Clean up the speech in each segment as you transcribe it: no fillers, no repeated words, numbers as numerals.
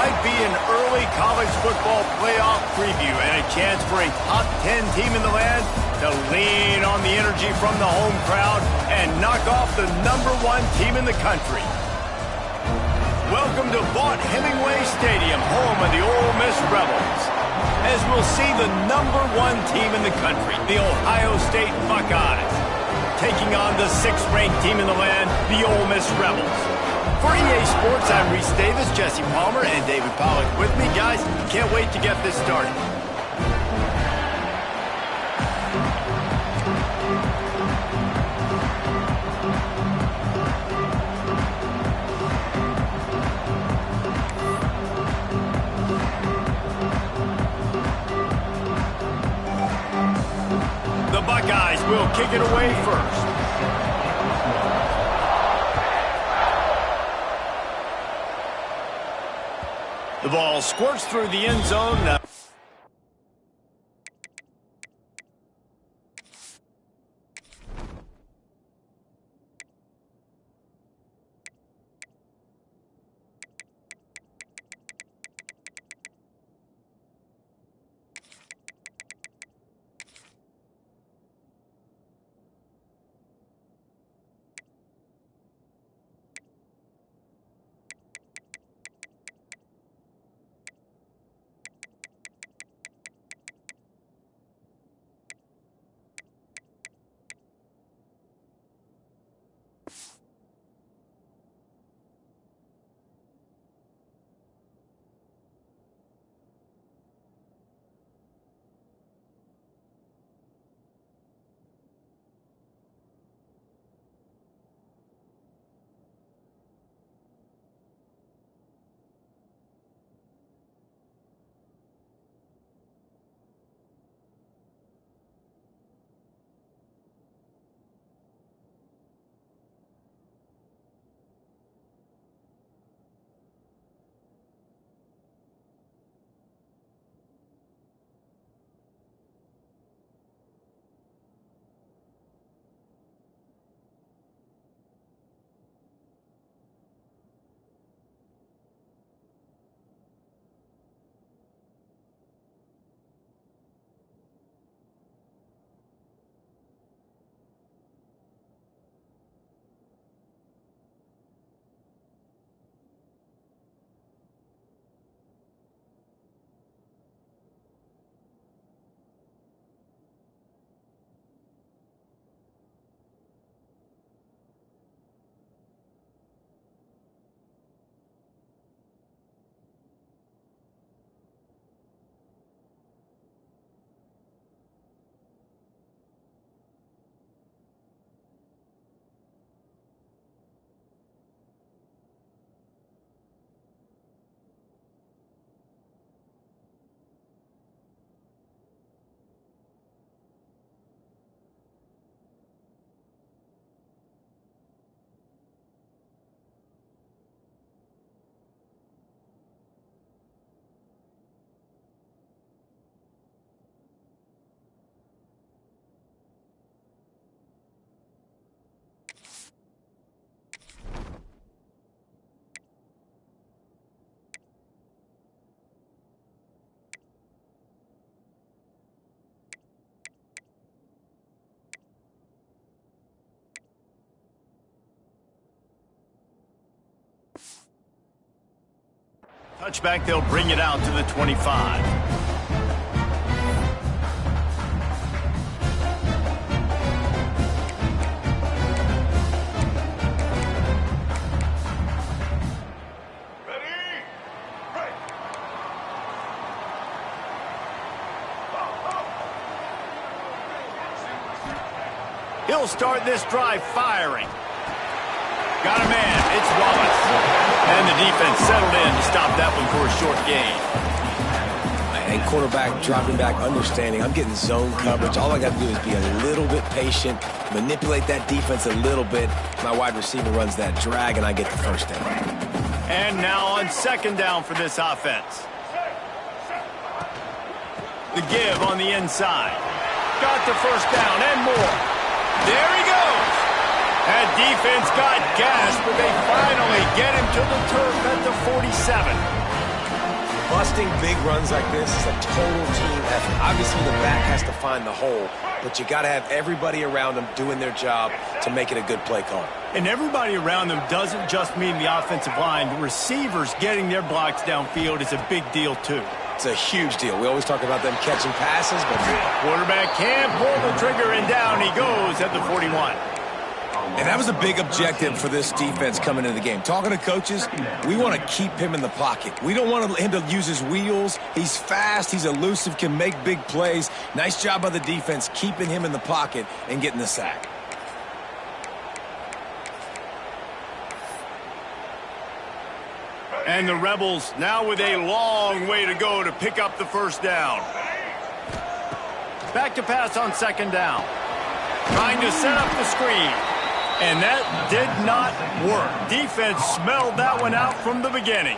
might be an early college football playoff preview and a chance for a top 10 team in the land to lean on the energy from the home crowd and knock off the #1 team in the country. Welcome to Vaught-Hemingway Stadium, home of the Ole Miss Rebels, as we'll see the #1 team in the country, the Ohio State Buckeyes, taking on the 6th-ranked team in the land, the Ole Miss Rebels. For EA Sports, I'm Reese Davis, Jesse Palmer, and David Pollack with me. Guys, can't wait to get this started. The Buckeyes will kick it away first. The ball squirts through the end zone. Touchback, they'll bring it out to the 25. He'll start this drive firing. Got a man. It's Wallace. And the defense settled in to stop that one for a short gain. And quarterback dropping back, understanding. I'm getting zone coverage. All I got to do is be a little bit patient, manipulate that defense a little bit. My wide receiver runs that drag, and I get the first down. And now on 2nd down for this offense. The give on the inside. Got the first down and more. There he goes. That defense got gas, but they finally get him to the turf at the 47. Busting big runs like this is a total team effort. Obviously, the back has to find the hole, but you got to have everybody around them doing their job to make it a good play call. And everybody around them doesn't just mean the offensive line. The receivers getting their blocks downfield is a big deal, too. It's a huge deal. We always talk about them catching passes, but quarterback can't pull the trigger, and down he goes at the 41. And that was a big objective for this defense coming into the game. Talking to coaches, we want to keep him in the pocket. We don't want him to use his wheels. He's fast, he's elusive, can make big plays. Nice job by the defense keeping him in the pocket and getting the sack. And the Rebels now with a long way to go to pick up the first down. Back to pass on second down. Trying to set up the screen. And that did not work. Defense smelled that one out from the beginning.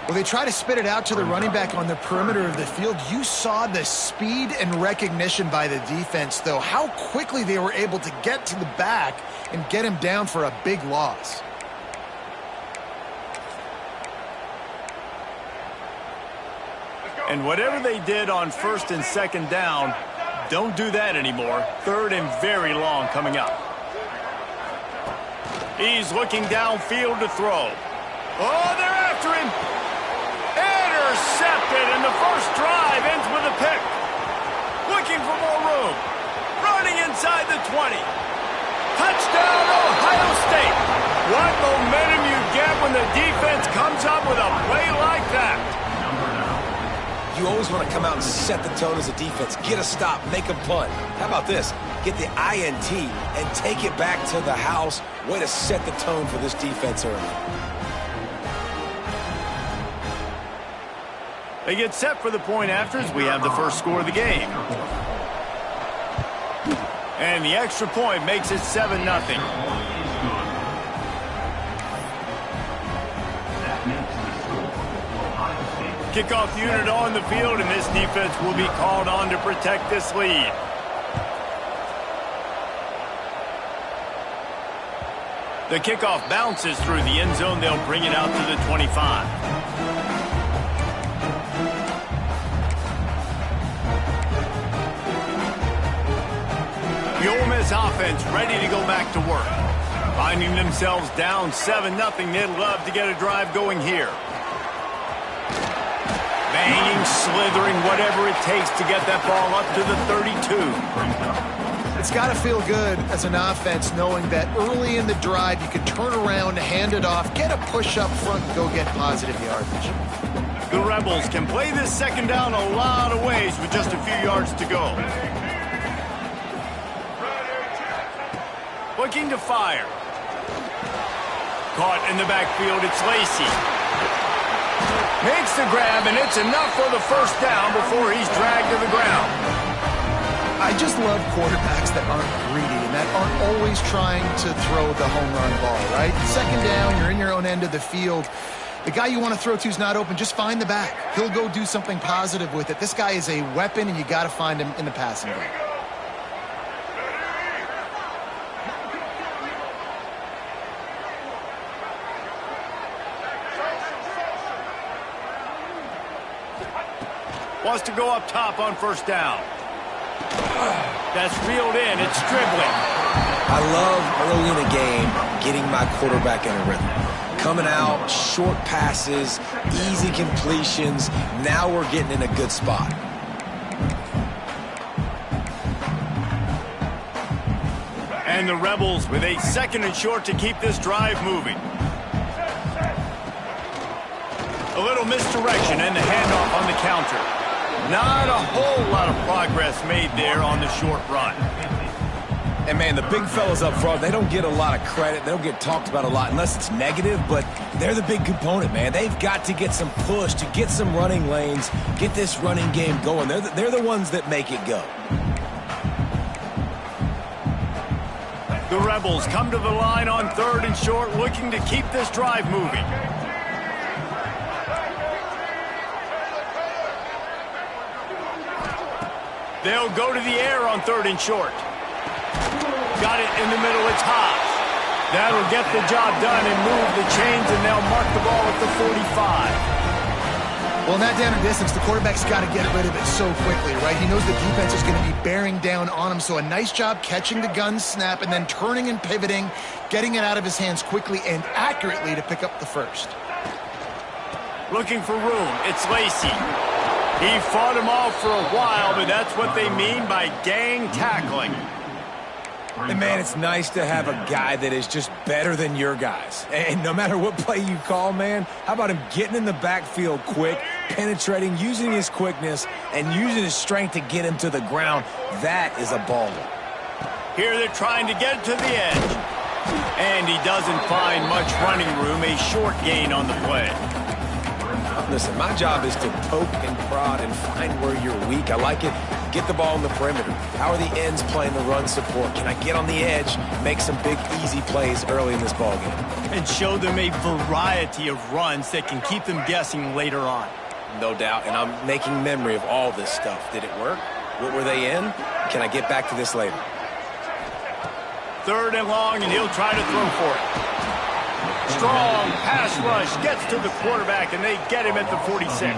Well, they try to spit it out to the running back on the perimeter of the field. You saw the speed and recognition by the defense, though. How quickly they were able to get to the back and get him down for a big loss. And whatever they did on first and second down, don't do that anymore. Third and very long coming up. He's looking downfield to throw. Oh, they're after him. Intercepted, and the first drive ends with a pick. Looking for more room. Running inside the 20. Touchdown, Ohio State. What momentum you get when the defense comes up with a play like that. You always want to come out and set the tone as a defense. Get a stop, make a punt. How about this? Get the INT and take it back to the house. Way to set the tone for this defense early. They get set for the point afters. We have the first score of the game. And the extra point makes it 7-0. Kickoff unit on the field, and this defense will be called on to protect this lead. The kickoff bounces through the end zone. They'll bring it out to the 25. The Ole Miss offense ready to go back to work. Finding themselves down 7-0, they'd love to get a drive going here. Banging, slithering, whatever it takes to get that ball up to the 32. It's got to feel good as an offense knowing that early in the drive you can turn around, hand it off, get a push up front, and go get positive yardage. The Rebels can play this second down a lot of ways with just a few yards to go. Looking to fire. Caught in the backfield, it's Lacy. Makes the grab, and it's enough for the first down before he's dragged to the ground. I just love quarterbacks that aren't greedy and that aren't always trying to throw the home run ball, right? Second down, you're in your own end of the field. The guy you want to throw to is not open. Just find the back. He'll go do something positive with it. This guy is a weapon, and you got to find him in the passing game. Wants to go up top on first down. That's reeled in. It's dribbling. I love early in a game getting my quarterback in a rhythm. Coming out, short passes, easy completions. Now we're getting in a good spot. And the Rebels with a second and short to keep this drive moving. A little misdirection and the handoff on the counter. Not a whole lot of progress made there on the short run. And, man, the big fellas up front, they don't get a lot of credit. They don't get talked about a lot unless it's negative, but they're the big component, man. They've got to get some push, to get some running lanes, get this running game going. They're the ones that make it go. The Rebels come to the line on third and short, looking to keep this drive moving. They'll go to the air on third and short. Got it in the middle, it's Haas. That'll get the job done and move the chains, and they'll mark the ball at the 45. Well, in that down and distance, the quarterback's got to get rid of it so quickly, right? He knows the defense is going to be bearing down on him, so a nice job catching the gun snap and then turning and pivoting, getting it out of his hands quickly and accurately to pick up the first. Looking for room. It's Lacy. He fought him off for a while, but that's what they mean by gang tackling. And, man, it's nice to have a guy that is just better than your guys. And no matter what play you call, man, how about him getting in the backfield quick, penetrating, using his quickness, and using his strength to get him to the ground? That is a baller. Here they're trying to get to the edge. And he doesn't find much running room, a short gain on the play. Listen, my job is to poke and prod and find where you're weak. I like it. Get the ball in the perimeter. How are the ends playing the run support? Can I get on the edge, make some big, easy plays early in this ballgame? And show them a variety of runs that can keep them guessing later on. No doubt, and I'm making memory of all this stuff. Did it work? What were they in? Can I get back to this later? 3rd and long, and he'll try to throw for it. Strong pass rush gets to the quarterback, and they get him at the 46.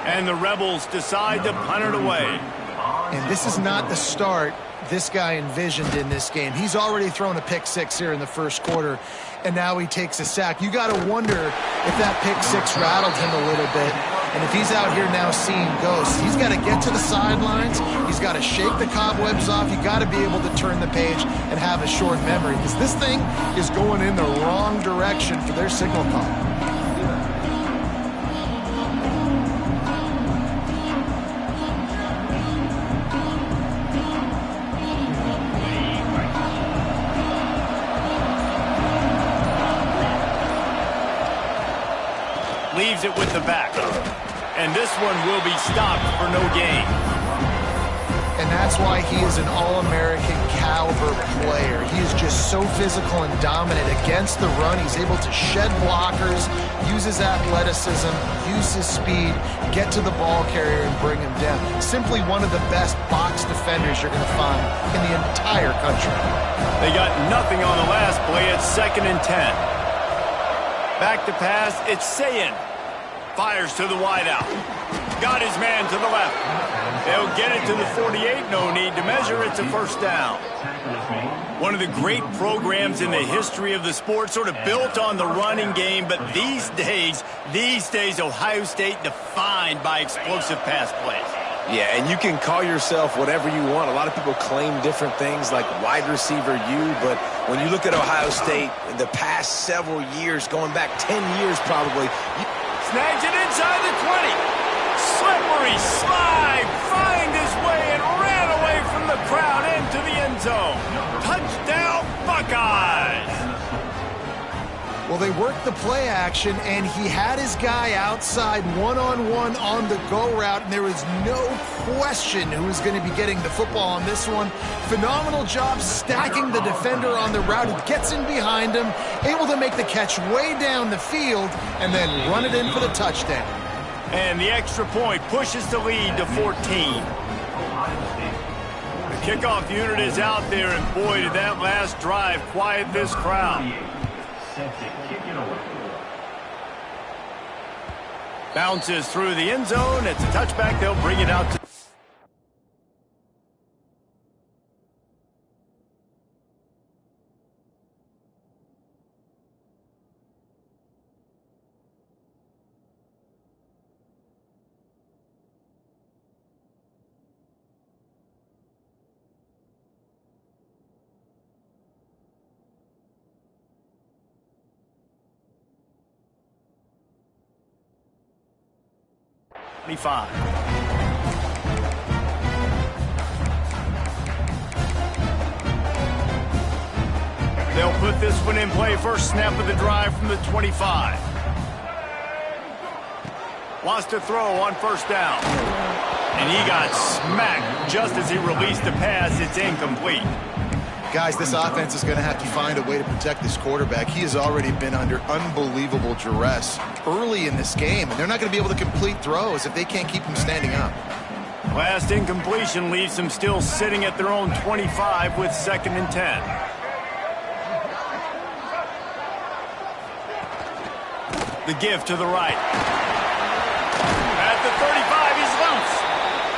And the Rebels decide to punt it away. And this is not the start this guy envisioned in this game. He's already thrown a pick six here in the first quarter, and now he takes a sack. You got to wonder if that pick six rattled him a little bit. And if he's out here now seeing ghosts, he's got to get to the sidelines. He's got to shake the cobwebs off. You got to be able to turn the page and have a short memory, because this thing is going in the wrong direction for their signal call. Leaves it with the back. And this one will be stopped for no gain. And that's why he is an All-American caliber player. He is just so physical and dominant against the run. He's able to shed blockers, use his athleticism, use his speed, get to the ball carrier and bring him down. Simply one of the best box defenders you're going to find in the entire country. They got nothing on the last play. It's 2nd and 10. Back to pass. It's Sayin. Fires to the wideout. Got his man to the left. They'll get it to the 48. No need to measure. It's a first down. One of the great programs in the history of the sport, sort of built on the running game, but these days, Ohio State defined by explosive pass plays. Yeah, and you can call yourself whatever you want. A lot of people claim different things like wide receiver U, but when you look at Ohio State, the past several years, going back 10 years probably. Snags it inside the 20. Slippery slide, find his way and ran away from the crowd into the end zone. Touchdown, Buckeyes! Well, they worked the play action, and he had his guy outside one-on-one on the go route, and there was no question who was going to be getting the football on this one. Phenomenal job stacking the defender on the route. He gets in behind him, able to make the catch way down the field, and then run it in for the touchdown. And the extra point pushes the lead to 14. The kickoff unit is out there, and boy, did that last drive quiet this crowd. Bounces through the end zone. It's a touchback. They'll bring it out to... They'll put this one in play. First snap of the drive from the 25. Wants to throw on first down. And he got smacked just as he released the pass. It's incomplete. Guys, this offense is going to have to find a way to protect this quarterback. He has already been under unbelievable duress early in this game, and they're not going to be able to complete throws if they can't keep him standing up. Last incompletion leaves them still sitting at their own 25 with 2nd and 10. The give to the right.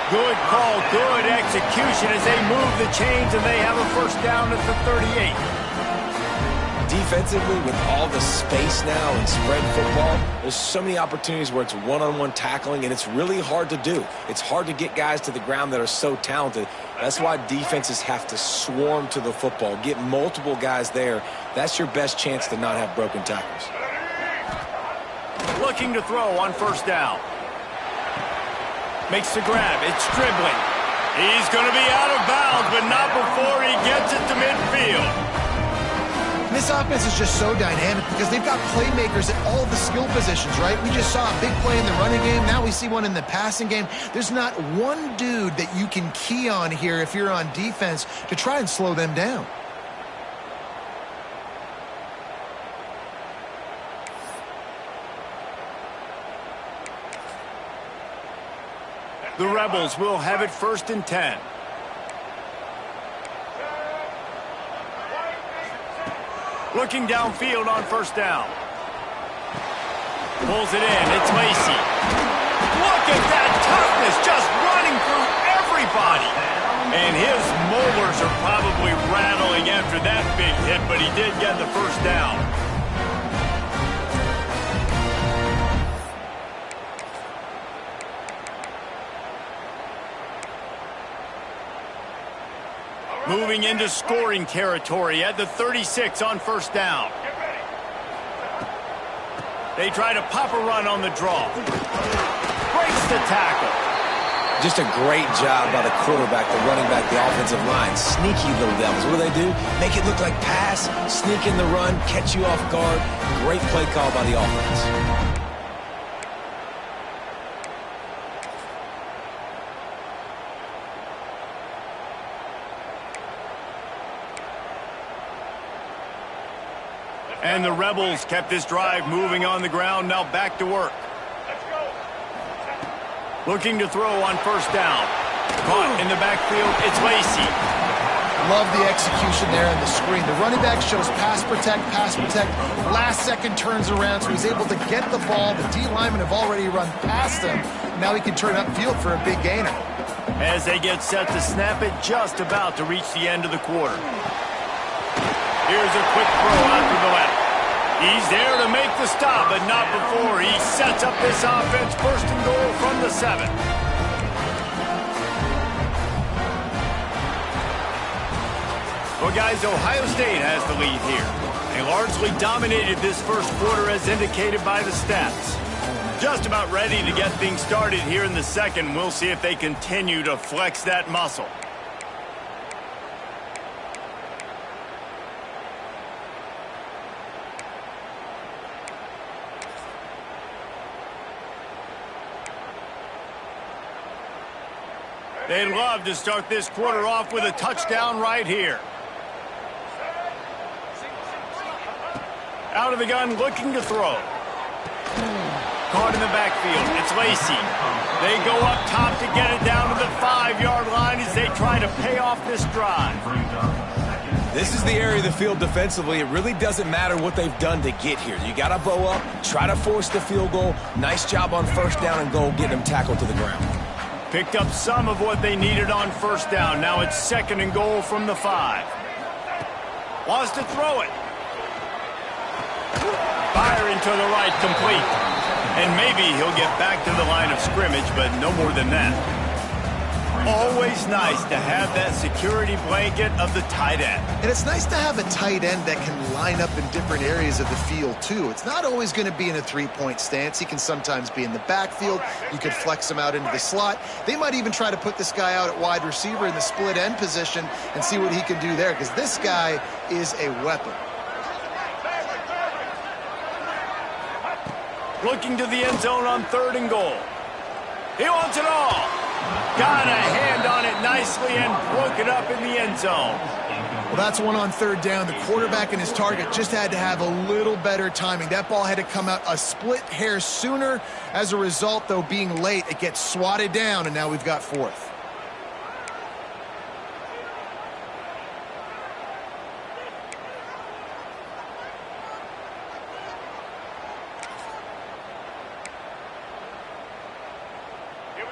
Good call, good execution as they move the chains, and they have a first down at the 38. Defensively, with all the space now and spread football, there's so many opportunities where it's one-on-one tackling, and it's really hard to do. It's hard to get guys to the ground that are so talented. That's why defenses have to swarm to the football, get multiple guys there. That's your best chance to not have broken tackles. Looking to throw on first down. Makes the grab. It's dribbling. He's going to be out of bounds, but not before he gets it to midfield. This offense is just so dynamic because they've got playmakers at all the skill positions, right? We just saw a big play in the running game. Now we see one in the passing game. There's not one dude that you can key on here if you're on defense to try and slow them down. The Rebels will have it 1st and 10. Looking downfield on first down. Pulls it in. It's Lacy. Look at that toughness, just running through everybody. And his molars are probably rattling after that big hit, but he did get the first down. Moving into scoring territory at the 36 on first down. They try to pop a run on the draw. Breaks the tackle. Just a great job by the quarterback, the running back, the offensive line. Sneaky little devils. What do? Make it look like pass, sneak in the run, catch you off guard. Great play call by the offense. And the Rebels kept this drive moving on the ground. Now back to work. Looking to throw on first down. Caught in the backfield. It's Lacy. Love the execution there on the screen. The running back shows pass protect, pass protect. Last second turns around, so he's able to get the ball. The D linemen have already run past him. Now he can turn upfield for a big gainer. As they get set to snap it, just about to reach the end of the quarter. Here's a quick throw out to the left. He's there to make the stop, but not before he sets up this offense. 1st and goal from the 7. Well, guys, Ohio State has the lead here. They largely dominated this first quarter as indicated by the stats. Just about ready to get things started here in the second. We'll see if they continue to flex that muscle. They'd love to start this quarter off with a touchdown right here. Out of the gun, looking to throw. Caught in the backfield. It's Lacy. They go up top to get it down to the 5-yard line as they try to pay off this drive. This is the area of the field defensively. It really doesn't matter what they've done to get here. You got to bow up, try to force the field goal. Nice job on first down and goal, getting them tackled to the ground. Picked up some of what they needed on first down. Now it's 2nd and goal from the 5. Wants to throw it. Firing to the right, complete. And maybe he'll get back to the line of scrimmage, but no more than that. Always nice to have that security blanket of the tight end. And it's nice to have a tight end that can line up in different areas of the field, too. It's not always going to be in a three-point stance. He can sometimes be in the backfield. You could flex him out into the slot. They might even try to put this guy out at wide receiver in the split end position and see what he can do there, because this guy is a weapon. Looking to the end zone on 3rd and goal. He wants it all. Got a hand on it nicely and broke it up in the end zone. Well, that's one on 3rd down. The quarterback and his target just had to have a little better timing. That ball had to come out a split hair sooner. As a result, though, being late, it gets swatted down, and now we've got 4th.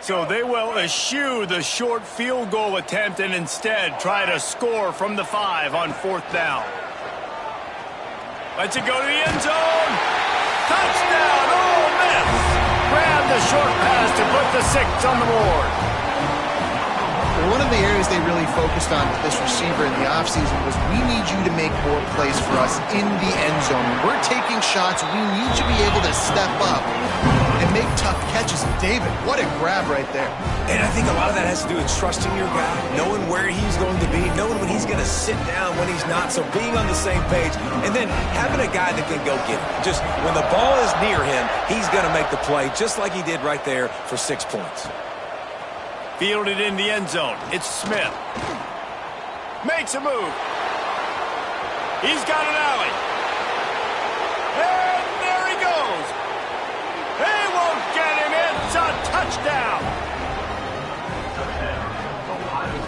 So they will eschew the short field goal attempt and instead try to score from the 5 on 4th down. Let's it go to the end zone. Touchdown, Ole Miss. Grab the short pass to put the 6 on the board. One of the areas they really focused on with this receiver in the offseason was we need you to make more plays for us in the end zone. When we're taking shots, we need you to be able to step up and make tough catches. And David, what a grab right there. And I think a lot of that has to do with trusting your guy, knowing where he's going to be, knowing when he's going to sit down, when he's not, so being on the same page, and then having a guy that can go get it. Just when the ball is near him, he's going to make the play, just like he did right there for 6 points. Fielded in the end zone. It's Smith. Makes a move. He's got an alley. And there he goes. They won't get him. It's a touchdown.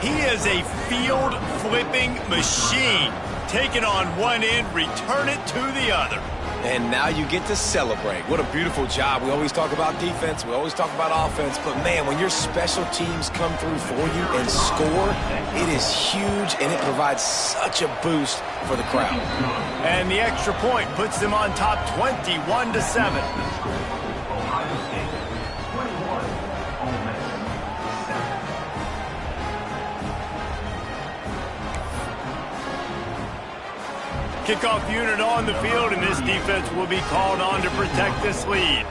He is a field-flipping machine. Take it on one end, return it to the other. And now you get to celebrate. What a beautiful job. We always talk about defense. We always talk about offense. But, man, when your special teams come through for you and score, it is huge, and it provides such a boost for the crowd. And the extra point puts them on top 21-7. Kickoff unit on the field, and this defense will be called on to protect this lead.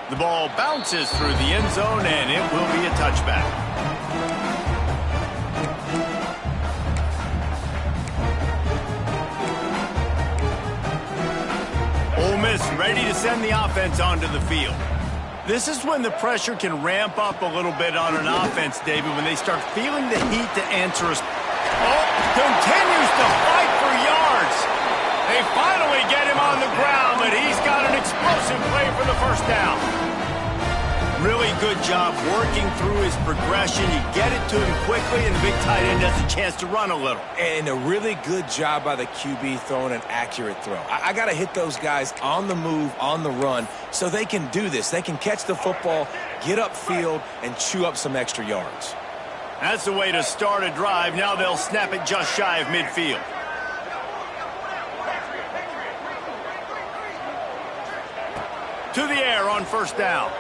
The ball bounces through the end zone, and it will be a touchback. Ole Miss ready to send the offense onto the field. This is when the pressure can ramp up a little bit on an offense, David, when they start feeling the heat to answer us. Oh, continues to fight for yards. They finally get him on the ground, but he's got an explosive play for the first down. Really good job working through his progression. You get it to him quickly, and the big tight end has a chance to run a little. And a really good job by the QB throwing an accurate throw. I got to hit those guys on the move, on the run, so they can do this. They can catch the football, get upfield, and chew up some extra yards. That's the way to start a drive. Now they'll snap it just shy of midfield. To the air on first down.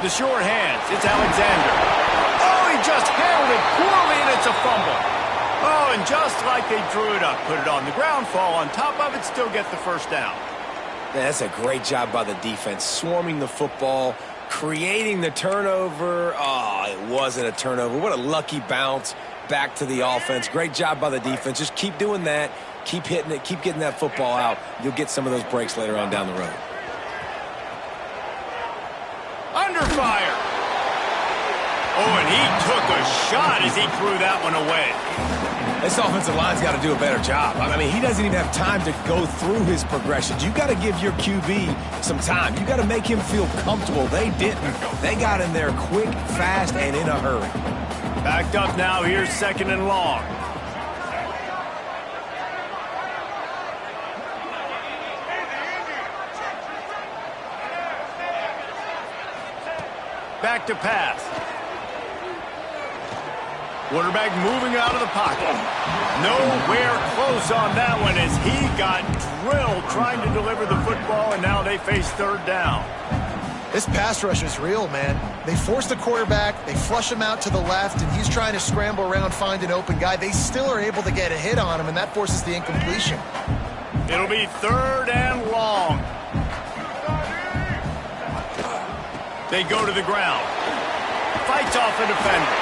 The short hands, it's Alexander. Oh, he just handled it poorly, and it's a fumble. Oh, and just like they drew it up, put it on the ground, fall on top of it, still get the first down. Man, that's a great job by the defense, swarming the football, creating the turnover. Oh, it wasn't a turnover. What a lucky bounce back to the offense. Great job by the defense. Just keep doing that. Keep hitting it. Keep getting that football out. You'll get some of those breaks later on down the road. Under fire. Oh, and he took a shot as he threw that one away. This offensive line's got to do a better job. I mean, he doesn't even have time to go through his progressions. You got to give your QB some time. You got to make him feel comfortable. They didn't. They got in there quick, fast, and in a hurry. Backed up now. Here's 2nd and long. Back to pass. Quarterback moving out of the pocket. Nowhere close on that one as he got drilled trying to deliver the football, and now they face 3rd down. This pass rush is real, man. They force the quarterback, they flush him out to the left, and he's trying to scramble around, find an open guy. They still are able to get a hit on him, and that forces the incompletion. It'll be 3rd and long. They go to the ground. Fights off a defender.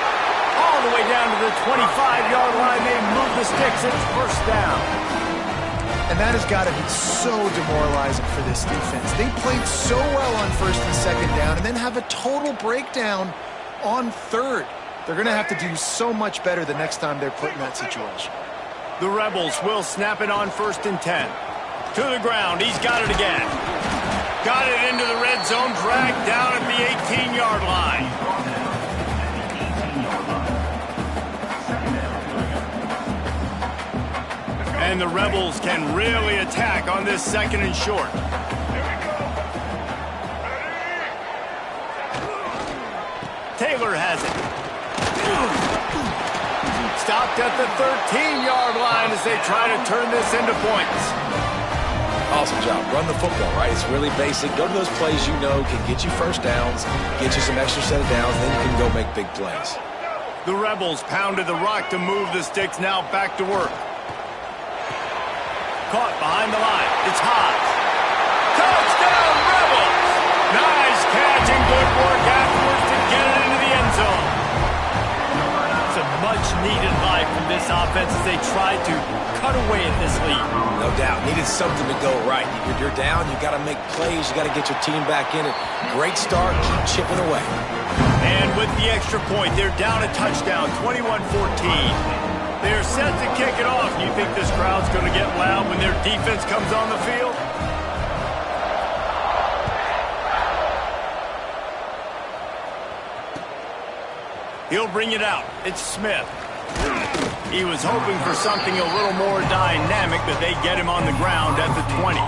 All the way down to the 25-yard line. They move the sticks. It's 1st down. And that has got to be so demoralizing for this defense. They played so well on 1st and 2nd down and then have a total breakdown on 3rd. They're going to have to do so much better the next time they're put in that situation. The Rebels will snap it on 1st and 10. To the ground. He's got it again. Got it into the red zone, dragged down at the 18-yard line. And And the Rebels can really attack on this 2nd and short. Taylor has it. Stopped at the 13-yard line as they try to turn this into points. Awesome job. Run the football, right? It's really basic. Go to those plays you know can get you first downs, get you some extra set of downs, then you can go make big plays. The Rebels pounded the rock to move the sticks, now back to work. Caught behind the line. It's Haas. Touchdown, Rebels! Nice catch and good work afterwards to get it into the end zone. It's a much-needed life from this offense as they tried to cut away at this lead. No doubt. Needed something to go right. You're down. You got to make plays. You got to get your team back in it. Great start. Keep chipping away. And with the extra point, they're down a touchdown, 21-14. They're set to kick it off. You think this crowd's going to get loud when their defense comes on the field? He'll bring it out. It's Smith. He was hoping for something a little more dynamic, but they get him on the ground at the 20.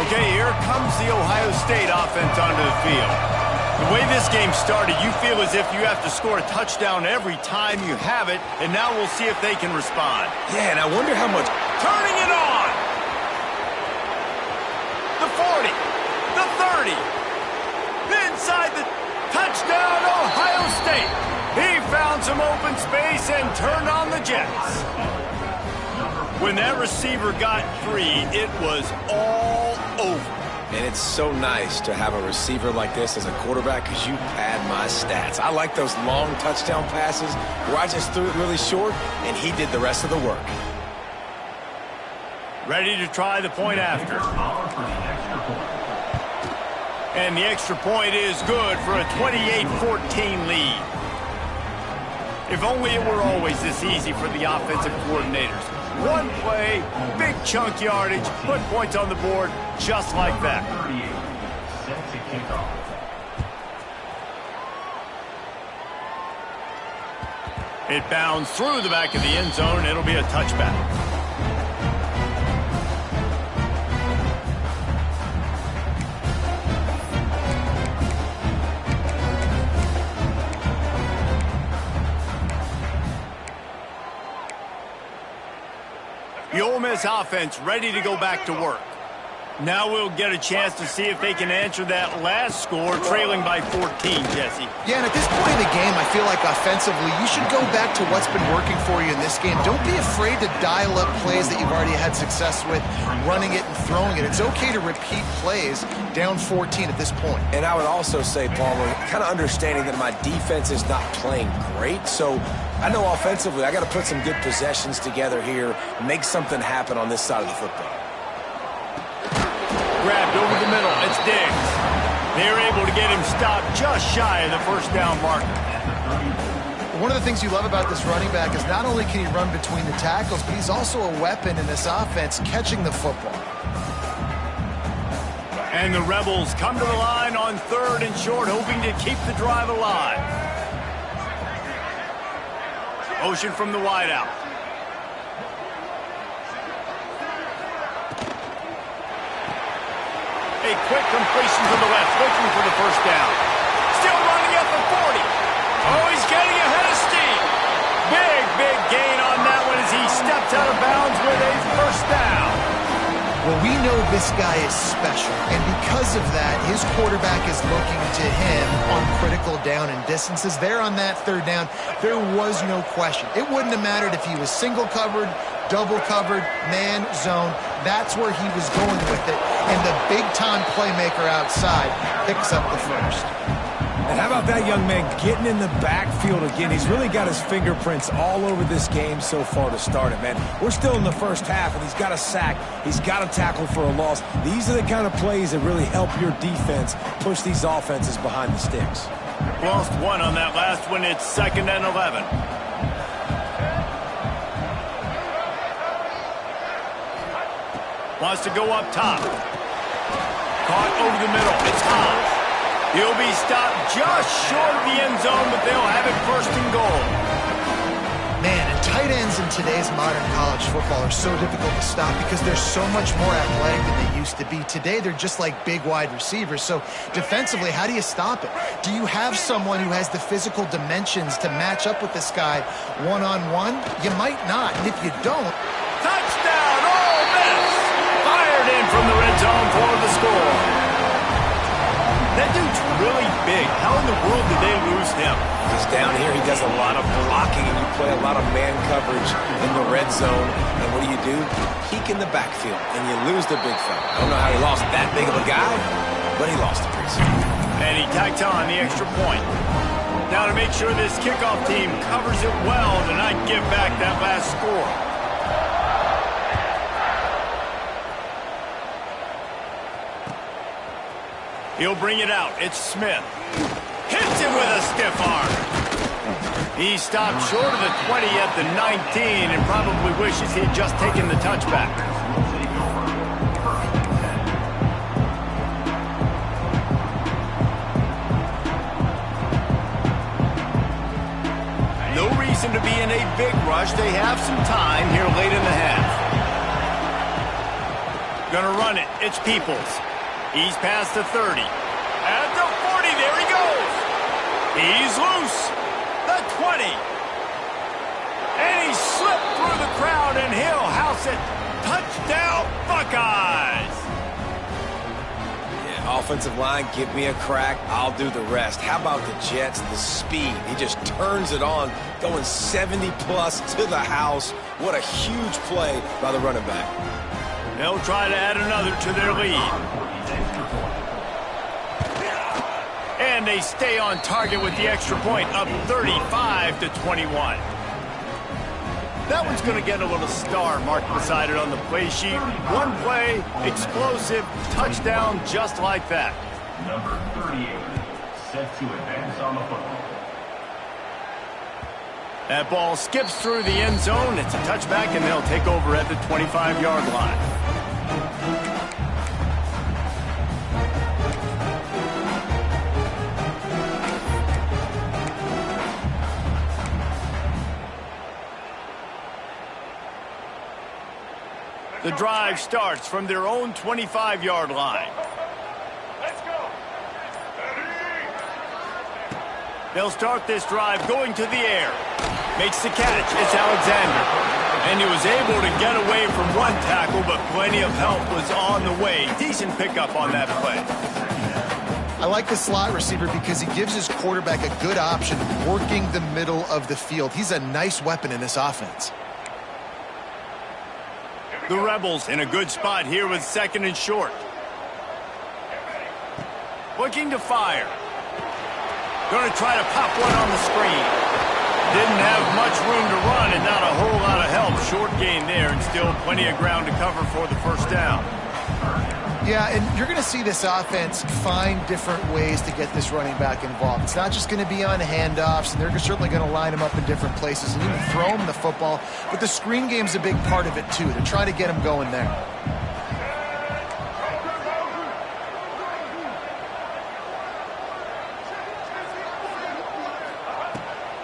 Okay, here comes the Ohio State offense onto the field. The way this game started, you feel as if you have to score a touchdown every time you have it, and now we'll see if they can respond. Yeah, and I wonder how much... Turning it on! The 40, the 30, inside the touchdown, Ohio State. He found some open space and turned on the Jets. When that receiver got free, it was all over. And it's so nice to have a receiver like this as a quarterback because you pad my stats. I like those long touchdown passes where I just threw it really short and he did the rest of the work. Ready to try the point after. And the extra point is good for a 28-14 lead. If only it were always this easy for the offensive coordinators. One play, big chunk yardage, put points on the board just like that. It bounds through the back of the end zone. It'll be a touchback. The Ole Miss offense ready to go back to work. Now we'll get a chance to see if they can answer that last score, trailing by 14, Jesse. Yeah, and at this point in the game, I feel like offensively, you should go back to what's been working for you in this game. Don't be afraid to dial up plays that you've already had success with, running it and throwing it. It's okay to repeat plays down 14 at this point. And I would also say, Palmer, kind of understanding that my defense is not playing great, so I know offensively I got to put some good possessions together here, make something happen on this side of the football. Grabbed over the middle. It's Diggs. They're able to get him stopped just shy of the first down marker. One of the things you love about this running back is not only can he run between the tackles, but he's also a weapon in this offense catching the football. And the Rebels come to the line on 3rd and short, hoping to keep the drive alive. Motion from the wideout. A quick completion to the left, looking for the first down. Still running at the 40. Oh, he's getting ahead of steam. Big gain on that one as he steps out of bounds with a first down. Well, we know this guy is special, and because of that, his quarterback is looking to him on critical down and distances. There on that 3rd down, there was no question. It wouldn't have mattered if he was single covered, double covered, man, zone. That's where he was going with it, and the big-time playmaker outside picks up the first. And how about that young man getting in the backfield again? He's really got his fingerprints all over this game so far to start it, man. We're still in the first half, and he's got a sack. He's got a tackle for a loss. These are the kind of plays that really help your defense push these offenses behind the sticks. Lost one on that last one. It's 2nd and 11. Wants to go up top. Caught over the middle. It's Haas. He'll be stopped just short of the end zone, but they'll have it first and goal. Man, and tight ends in today's modern college football are so difficult to stop because they're so much more athletic than they used to be. Today, they're just like big wide receivers. So defensively, how do you stop it? Do you have someone who has the physical dimensions to match up with this guy one-on-one? You might not, and if you don't... Touchdown, Ole Miss! Fired in from the red zone for the score. That dude's really big. How in the world did they lose him? He's down here. He does a lot of blocking, and you play a lot of man coverage in the red zone. And what do? Peek in the backfield, and you lose the big fella. I don't know how he lost that big of a guy, but he lost it pretty soon. And he tacked on the extra point. Now to make sure this kickoff team covers it well to not give back that last score. He'll bring it out. It's Smith. Hits him with a stiff arm. He stopped short of the 20 at the 19 and probably wishes he'd just taken the touchback. No reason to be in a big rush. They have some time here late in the half. Gonna run it. It's Peoples. He's past the 30. At the 40, there he goes. He's loose. The 20. And he slipped through the crowd, and he'll house it. Touchdown, Buckeyes. Yeah, offensive line, give me a crack. I'll do the rest. How about the Jets, the speed? He just turns it on, going 70-plus to the house. What a huge play by the running back. They'll try to add another to their lead. And they stay on target with the extra point, up 35-21. That one's going to get a little star marked beside it on the play sheet. One play, explosive, touchdown, just like that. Number 38, set to advance on the football. That ball skips through the end zone. It's a touchback, and they'll take over at the 25-yard line. The drive starts from their own 25-yard line. Let's go. They'll start this drive going to the air. Makes the catch. It's Alexander. And he was able to get away from one tackle, but plenty of help was on the way. Decent pickup on that play. I like the slot receiver because he gives his quarterback a good option working the middle of the field. He's a nice weapon in this offense. The Rebels in a good spot here with second and short. Looking to fire. Going to try to pop one on the screen. Didn't have much room to run and not a whole lot of help. Short gain there and still plenty of ground to cover for the first down. Yeah, and you're going to see this offense find different ways to get this running back involved. It's not just going to be on handoffs, and they're certainly going to line him up in different places and even throw him the football. But the screen game's a big part of it, too. They're trying to get him going there.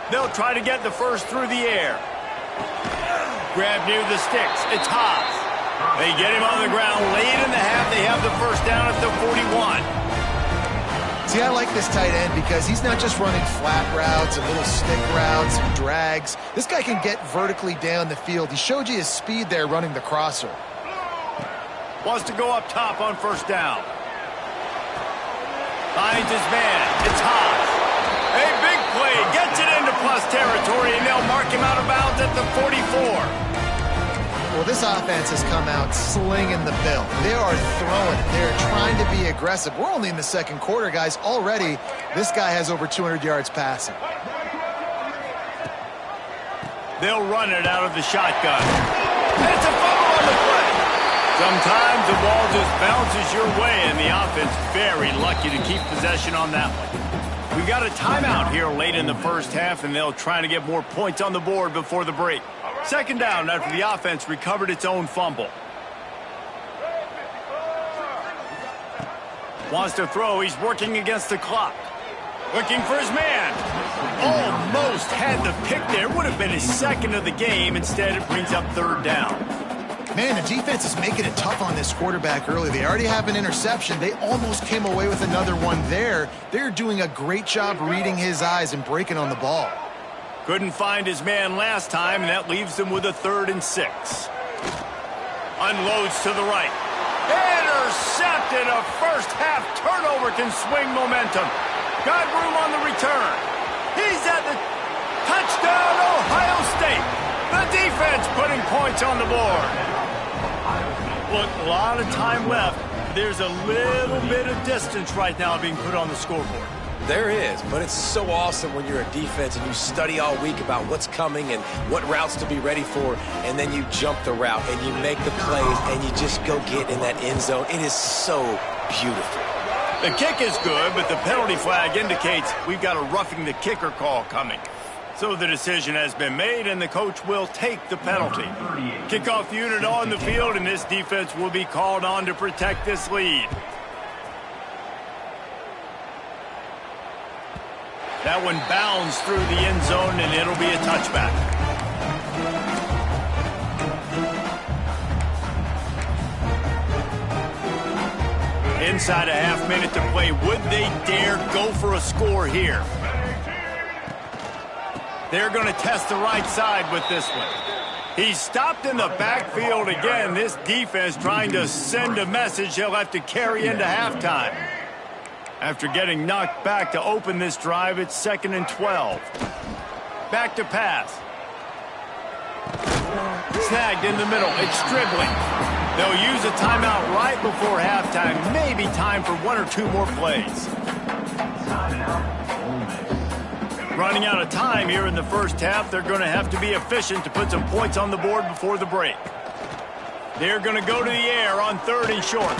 They'll try to get the first through the air. Grab near the sticks. It's Haas. They get him on the ground late in the half. They have the first down at the 41. See, I like this tight end because he's not just running flat routes and little stick routes and drags. This guy can get vertically down the field. He showed you his speed there running the crosser. Wants to go up top on first down. Finds his man. It's Haas. A big play. Gets it into plus territory, and they'll mark him out of bounds at the 44. Well, this offense has come out slinging the bill. They are throwing it. They're trying to be aggressive. We're only in the second quarter, guys. Already, this guy has over 200 yards passing. They'll run it out of the shotgun. It's a fumble on the play. Sometimes the ball just bounces your way, and the offense very lucky to keep possession on that one. We got a timeout here late in the first half, and they'll try to get more points on the board before the break. Second down after the offense recovered its own fumble. Wants to throw. He's working against the clock. Looking for his man. Almost had the pick there. Would have been his second of the game. Instead, it brings up third down. Man, the defense is making it tough on this quarterback early. They already have an interception. They almost came away with another one there. They're doing a great job reading his eyes and breaking on the ball. Couldn't find his man last time, and that leaves him with a 3rd and 6. Unloads to the right. Intercepted. A first-half turnover can swing momentum. Got room on the return. He's at the touchdown, Ohio State. The defense putting points on the board. Look, a lot of time left. There's a little bit of distance right now being put on the scoreboard. There is, but it's so awesome when you're a defense and you study all week about what's coming and what routes to be ready for, and then you jump the route and you make the plays and you just go get in that end zone. It is so beautiful. The kick is good, but the penalty flag indicates we've got a roughing the kicker call coming. So the decision has been made, and the coach will take the penalty. Kickoff unit on the field, and this defense will be called on to protect this lead. That one bounds through the end zone, and it'll be a touchback. Inside a half minute to play. Would they dare go for a score here? They're going to test the right side with this one. He's stopped in the backfield again. This defense trying to send a message they'll have to carry into halftime. After getting knocked back to open this drive, it's 2nd and 12. Back to pass. Snagged in the middle. It's dribbling. They'll use a timeout right before halftime. Maybe time for 1 or 2 more plays. Running out of time here in the first half. They're going to have to be efficient to put some points on the board before the break. They're going to go to the air on 3rd and short.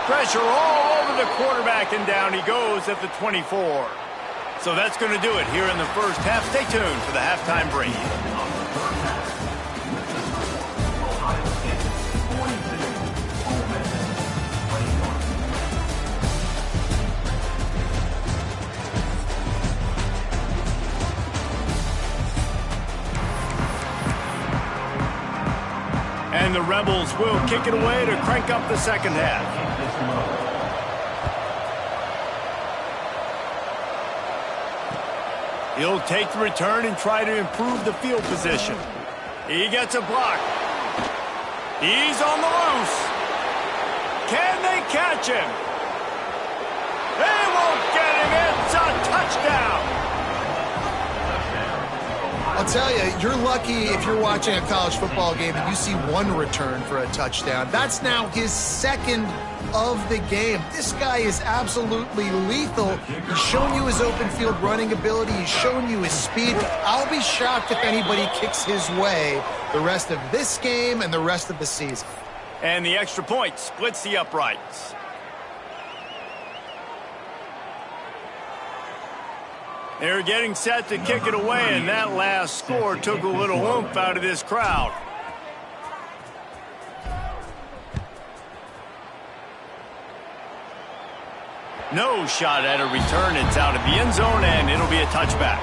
Pressure all over the quarterback, and down he goes at the 24. So that's going to do it here in the first half. Stay tuned for the halftime break. And the Rebels will kick it away to crank up the second half. He'll take the return and try to improve the field position. He gets a block. He's on the loose. Can they catch him? They won't get him. It's a touchdown. I'll tell you, you're lucky if you're watching a college football game and you see one return for a touchdown. That's now his 2nd of the game. This guy is absolutely lethal. He's shown you his open field running ability. He's shown you his speed. I'll be shocked if anybody kicks his way the rest of this game and the rest of the season. And the extra point splits the uprights. They're getting set to kick it away, and that last score took a little oomph out of this crowd. No shot at a return. It's out of the end zone, and it'll be a touchback.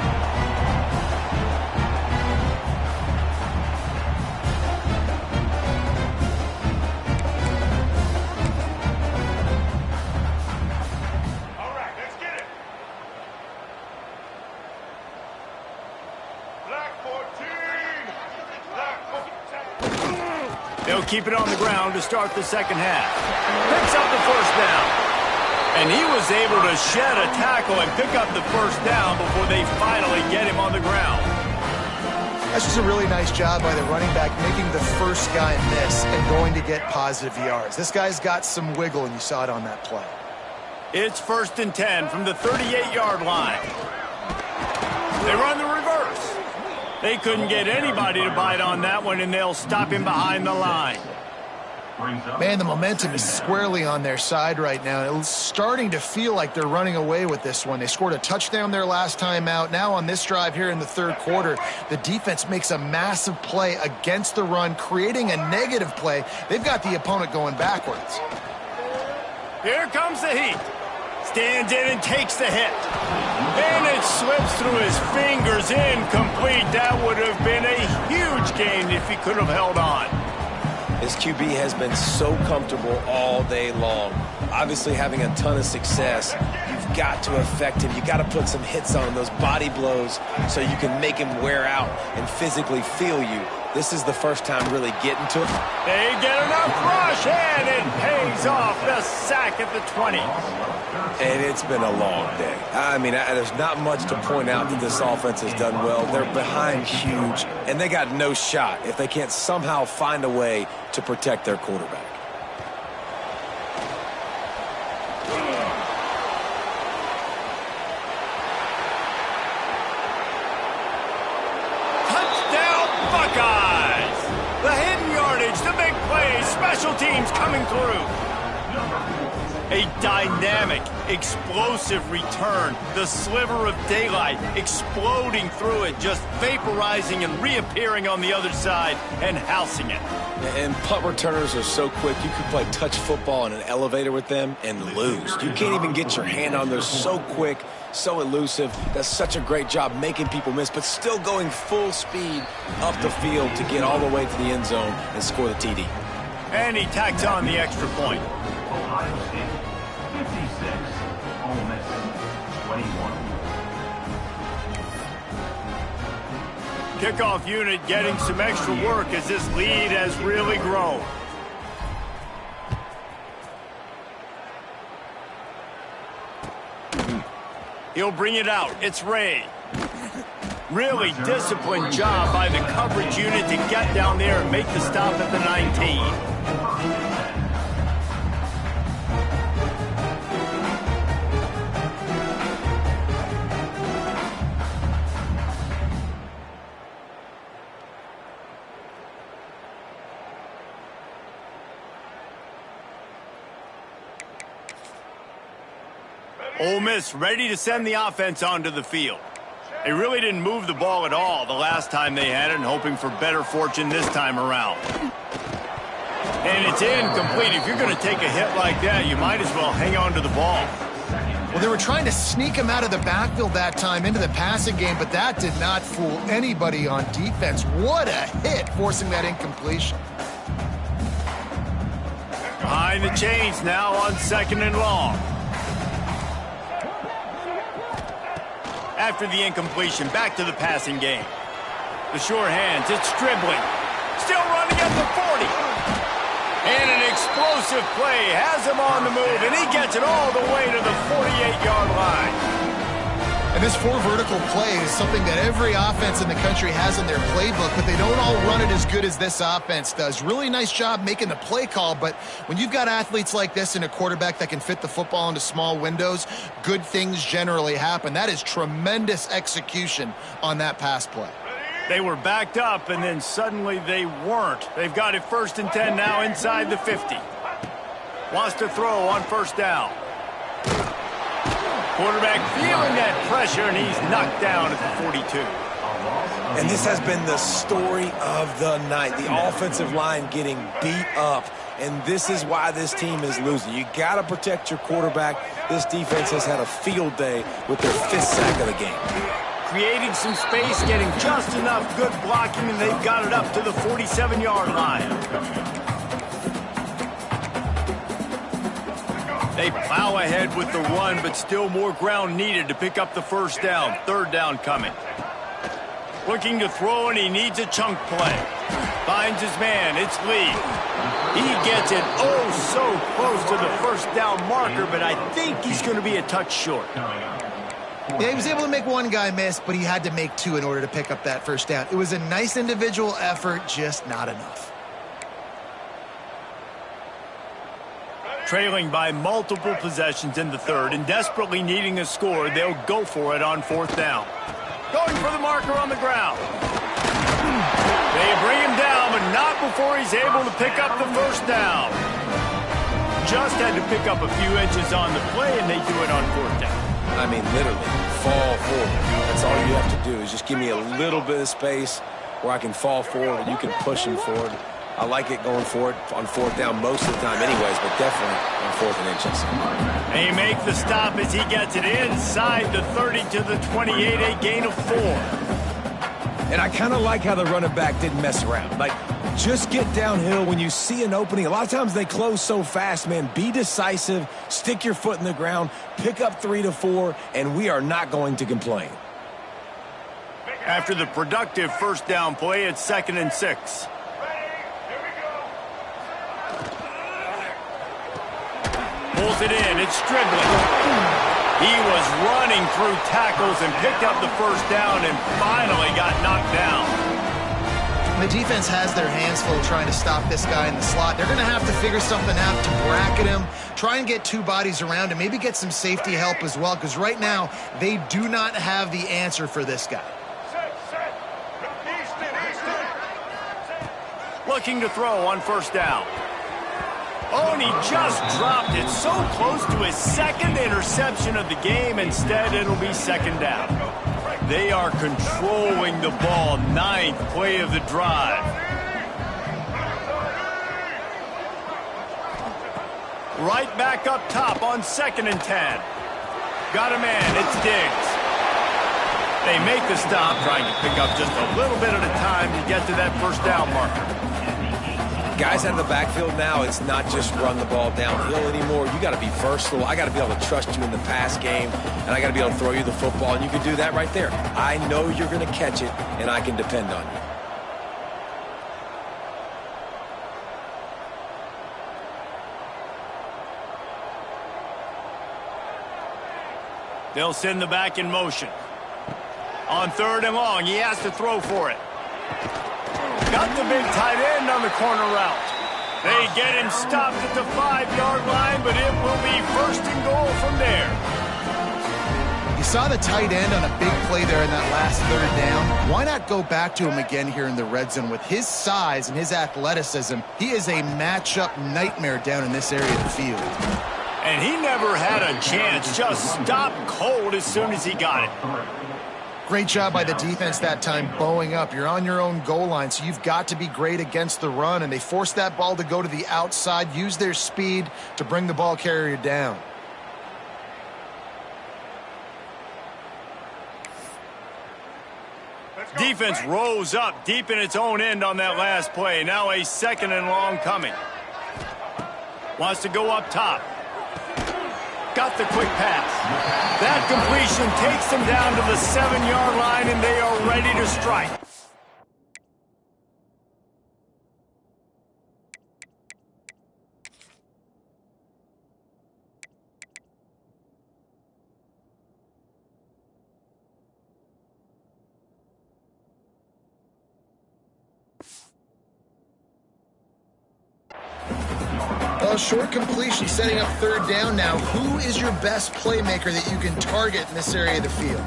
They'll keep it on the ground to start the second half. Picks up the first down. And he was able to shed a tackle and pick up the first down before they finally get him on the ground. That's just a really nice job by the running back, making the first guy miss and going to get positive yards. This guy's got some wiggle, and you saw it on that play. It's 1st and 10 from the 38-yard line. They run the reverse. They couldn't get anybody to bite on that one, and they'll stop him behind the line. Man, the momentum is squarely on their side right now. It's starting to feel like they're running away with this one. They scored a touchdown their last time out. Now on this drive here in the 3rd quarter, the defense makes a massive play against the run, creating a negative play. They've got the opponent going backwards. Here comes the heat. Stands in and takes the hit. And it slips through his fingers, incomplete. That would have been a huge gain if he could have held on. His QB has been so comfortable all day long. Obviously having a ton of success. You've got to affect him. You've got to put some hits on him, those body blows, so you can make him wear out and physically feel you. This is the first time really getting to it. They get enough rush, and it pays off. The sack at the 20. And it's been a long day. I mean, there's not much to point out that this offense has done well. They're behind huge, and they got no shot if they can't somehow find a way to protect their quarterback. Touchdown, Buckeyes! The hidden yardage, the big plays, special teams coming through. A dynamic, explosive return. The sliver of daylight exploding through it, just vaporizing and reappearing on the other side and housing it. And punt returners are so quick, you could play touch football in an elevator with them and lose. You can't even get your hand on them. They're so quick, so elusive. Does such a great job making people miss, but still going full speed up the field to get all the way to the end zone and score the TD. And he tacks on the extra point. Ohio State 56, Ole Miss 21. Kickoff unit getting some extra work as this lead has really grown. He'll bring it out. It's Ray. Really disciplined job by the coverage unit to get down there and make the stop at the 19. Ole Miss ready to send the offense onto the field. They really didn't move the ball at all the last time they had it, and hoping for better fortune this time around. And it's incomplete. If you're going to take a hit like that, you might as well hang on to the ball. Well, they were trying to sneak him out of the backfield that time into the passing game, but that did not fool anybody on defense. What a hit, forcing that incompletion. Behind the chains now on 2nd and long. After the incompletion, back to the passing game. The sure hands, it's dribbling. Still running at the 40. And an explosive play has him on the move, and he gets it all the way to the 48-yard line. And this four vertical play is something that every offense in the country has in their playbook, but they don't all run it as good as this offense does. Really nice job making the play call, but when you've got athletes like this and a quarterback that can fit the football into small windows, good things generally happen. That is tremendous execution on that pass play. They were backed up, and then suddenly they weren't. They've got it 1st and 10 now inside the 50. Wants to throw on 1st down. Quarterback feeling that pressure, and he's knocked down at the 42. And this has been the story of the night. The offensive line getting beat up, and this is why this team is losing. You got to protect your quarterback. This defense has had a field day with their 5th sack of the game. Creating some space, getting just enough good blocking, and they've got it up to the 47-yard line. They plow ahead with the run, but still more ground needed to pick up the 1st down. 3rd down coming. Looking to throw, and he needs a chunk play. Finds his man. It's Lee. He gets it oh so close to the 1st down marker, but I think he's going to be a touch short. Yeah, he was able to make one guy miss, but he had to make 2 in order to pick up that 1st down. It was a nice individual effort, just not enough. Trailing by multiple possessions in the 3rd and desperately needing a score, they'll go for it on 4th down. Going for the marker on the ground. They bring him down, but not before he's able to pick up the 1st down. Just had to pick up a few inches on the play, and they do it on 4th down. I mean, literally, fall forward. That's all you have to do is just give me a little bit of space where I can fall forward and you can push him forward. I like it going for it on fourth down most of the time anyways, but definitely on 4th and inches. They make the stop as he gets it inside the 30 to the 28, a gain of 4. And I kind of like how the running back didn't mess around. Like, just get downhill when you see an opening. A lot of times they close so fast, man. Be decisive, stick your foot in the ground, pick up 3 to 4, and we are not going to complain. After the productive first down play, it's 2nd and 6. Pulls it in. It's Strickland. He was running through tackles and picked up the first down and finally got knocked down. The defense has their hands full trying to stop this guy in the slot. They're going to have to figure something out to bracket him, try and get 2 bodies around him, maybe get some safety help as well, because right now they do not have the answer for this guy. Looking to throw on first down. Oh, and he just dropped it so close to his 2nd interception of the game. Instead, it'll be 2nd down. They are controlling the ball. 9th play of the drive. Right back up top on 2nd and 10. Got a man. It's Diggs. They make the stop, trying to pick up just a little bit at a time to get to that first down marker. Guys out of the backfield now, it's not just run the ball downhill anymore. You got to be versatile. I got to be able to trust you in the pass game, and I got to be able to throw you the football, and you can do that right there. I know you're going to catch it, and I can depend on you. They'll send the back in motion. On 3rd and long, he has to throw for it. Got the big tight end on the corner route. They get him stopped at the 5-yard line, but it will be 1st and goal from there. You saw the tight end on a big play there in that last 3rd down. Why not go back to him again here in the red zone? With his size and his athleticism, he is a matchup nightmare down in this area of the field. And he never had a chance, just stopped cold as soon as he got it. Great job by the defense that time, bowing up. You're on your own goal line, so you've got to be great against the run, and they forced that ball to go to the outside, use their speed to bring the ball carrier down. Defense rose up deep in its own end on that last play. Now a 2nd and long coming. Wants to go up top. Got the quick pass. That completion takes them down to the 7-yard line, and they are ready to strike. Well, short completion, setting up 3rd down now. Who is your best playmaker that you can target in this area of the field?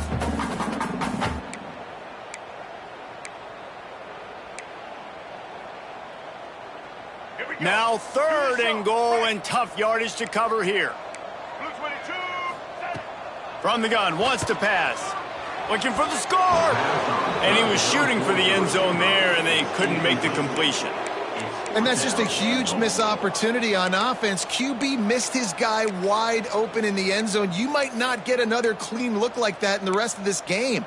Now 3rd and goal, and tough yardage to cover here. From the gun, wants to pass. Looking for the score. And he was shooting for the end zone there, and they couldn't make the completion. And that's just a huge missed opportunity on offense. QB missed his guy wide open in the end zone. You might not get another clean look like that in the rest of this game.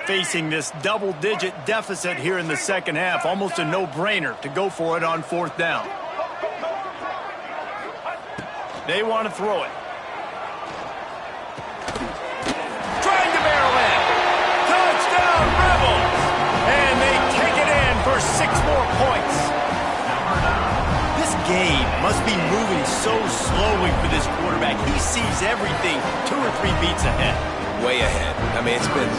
Facing this double-digit deficit here in the 2nd half, almost a no-brainer to go for it on 4th down. They want to throw it. Trying to barrel in. Touchdown, Rebels! And they take it in for 6 more points. This game must be moving so slowly for this quarterback. He sees everything 2 or 3 beats ahead. Way ahead. I mean, it's been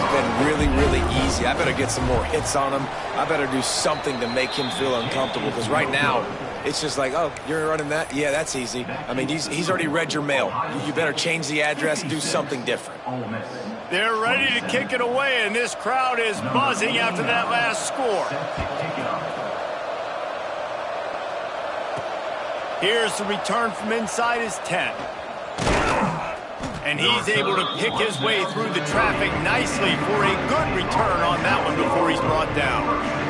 really, really easy. I better get some more hits on him. I better do something to make him feel uncomfortable, because right now, it's just like, oh, you're running that? Yeah, that's easy. I mean, he's already read your mail. You better change the address, do something different. They're ready to kick it away, and this crowd is buzzing after that last score. Here's the return from inside his 10. And And he's able to pick his way through the traffic nicely for a good return on that one before he's brought down.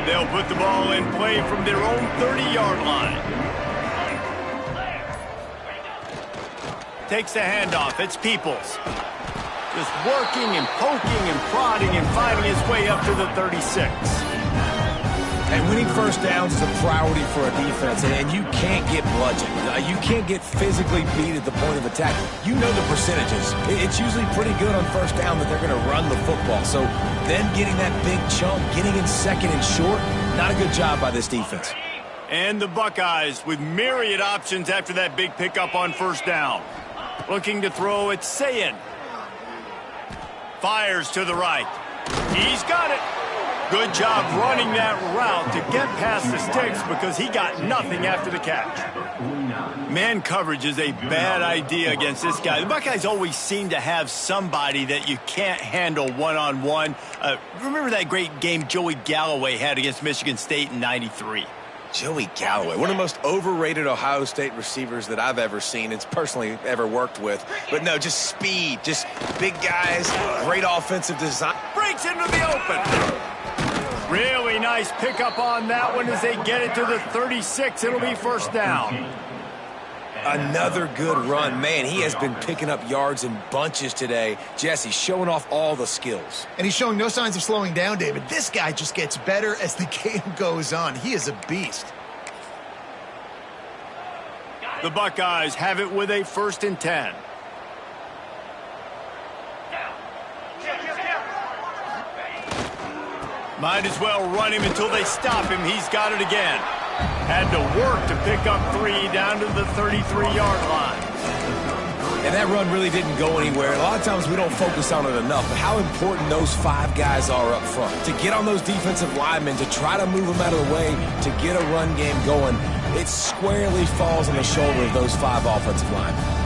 They'll put the ball in play from their own 30-yard line. Takes the handoff. It's Peoples. Just working and poking and prodding and fighting his way up to the 36. And winning first downs is a priority for a defense, and you can't get bludgeoned. You can't get physically beat at the point of attack. You know the percentages. It's usually pretty good on first down that they're going to run the football. So then getting that big chunk, getting in second and short, not a good job by this defense. And the Buckeyes with myriad options after that big pickup on first down. Looking to throw, it's Sayin. Fires to the right. He's got it. Good job running that route to get past the sticks because he got nothing after the catch. Man coverage is a bad idea against this guy. The Buckeyes always seem to have somebody that you can't handle one-on-one. Remember that great game Joey Galloway had against Michigan State in '93? Joey Galloway, one of the most overrated Ohio State receivers that I've ever seen. It's personally ever worked with. But no, just speed, just big guys, great offensive design. Breaks into the open. Really nice pickup on that one as they get it to the 36. It'll be first down. Another good run. Man, he has been picking up yards in bunches today. Jesse showing off all the skills. And he's showing no signs of slowing down, David. This guy just gets better as the game goes on. He is a beast. The Buckeyes have it with a 1st and 10. Might as well run him until they stop him. He's got it again. Had to work to pick up 3 down to the 33-yard line. And that run really didn't go anywhere. A lot of times we don't focus on it enough, but how important those 5 guys are up front. To get on those defensive linemen, to try to move them out of the way, to get a run game going, it squarely falls on the shoulder of those 5 offensive linemen.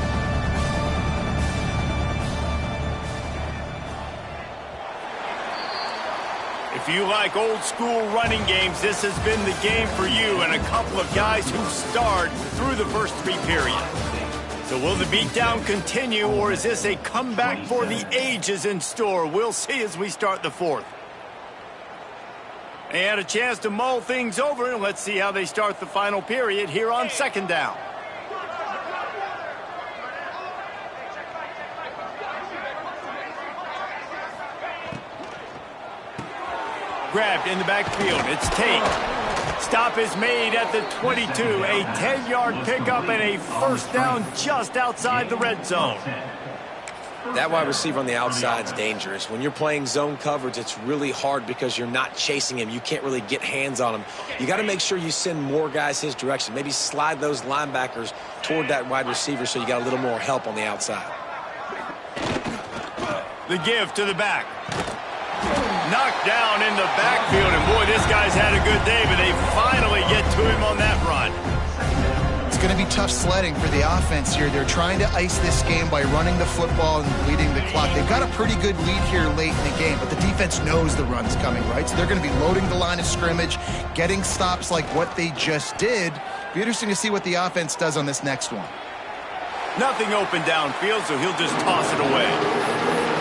If you like old school running games, this has been the game for you and a couple of guys who starred through the first 3 periods. So will the beatdown continue, or is this a comeback for the ages in store? We'll see as we start the 4th. They had a chance to mull things over, and let's see how they start the final period here on 2nd down. Grabbed in the backfield. It's Tate. Stop is made at the 22. A 10-yard pickup and a first down just outside the red zone. That wide receiver on the outside is dangerous. When you're playing zone coverage, it's really hard because you're not chasing him. You can't really get hands on him. You got to make sure you send more guys his direction. Maybe slide those linebackers toward that wide receiver so you got a little more help on the outside. The give to the back. Knocked down in the backfield, and boy, this guy's had a good day, but they finally get to him on that run. It's going to be tough sledding for the offense here. They're trying to ice this game by running the football and bleeding the clock. They've got a pretty good lead here late in the game, but the defense knows the run's coming, right? So they're going to be loading the line of scrimmage, getting stops like what they just did. Be interesting to see what the offense does on this next one. Nothing open downfield, so he'll just toss it away.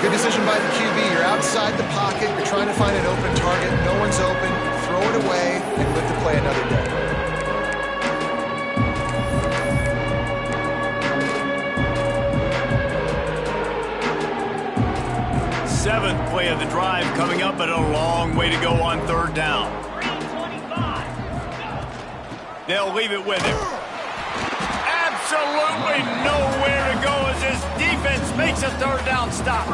Good decision by the QB. You're outside the pocket. You're trying to find an open target. No one's open. Throw it away and live to play another day. 7th play of the drive coming up, but a long way to go on 3rd down. They'll leave it with him. Absolutely nowhere to go as this defense makes a 3rd down stop.